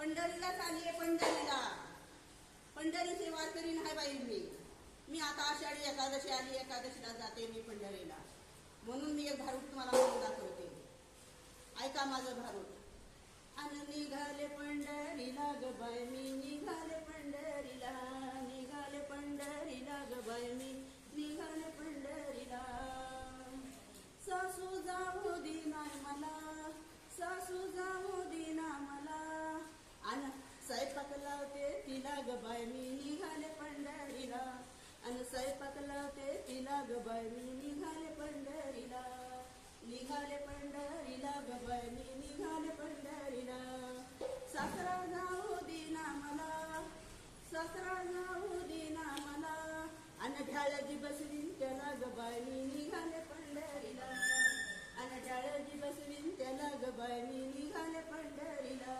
पंढरीलाच आलीये पंढरीला. पंढरीची वारकरी नाही बाई मी आता आषाढी एकादशी आली, एकादशीला जाते मी पंढरीला. म्हणून मी एक भारूड तुम्हाला म्हणून दाखवते. ऐका माझं भारूड. अन निघाले पंढरीला ग बाय मी, निघाले पंढरीला, निघाले पंढरीला ग बाय मी, निघाले पंढरीला. सासू जाऊ दिनाय मला, सासू जाऊ दिना मला, अन स्वयंपाक लावते तिला ग बाय मी, निघाले पंढरीला. अन स्वयंपाक लावते तिला ग बाय मी, निघाले पंढरीला, निघाले पंढरीला ग बाय मी, निघाले पंढरीला. सासरा जाऊ दिना मला, सासरा जाऊ दिना मला, अन ढाळजी बसवीन त्याला ग बाय मी, निघाले पंढरीला. अन ढाळजी बसवीन त्याला ग बाय मी, निघाले पंढरीला,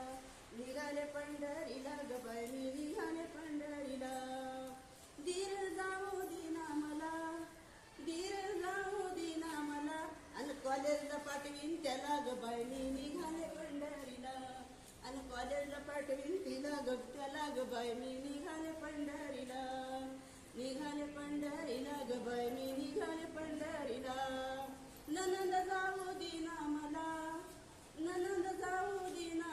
निघाले पंढरीला ग बाय मी, निघाले पंढरीला. दीर जाऊ दिना मला, दीर जाऊ दिना मला, अन कॉलेजला पाठवीन त्याला ग बाय मी, निघाले पंढरीला. अन कॉलेजला पाठवीन तिला ग त्याला ग बाय मी, निघाले पंढरीला, निघाले पंढरीला ग बाय मी, निघाले पंढरीला. ननंद जाऊ दिना मला, ननंद जाऊ दिना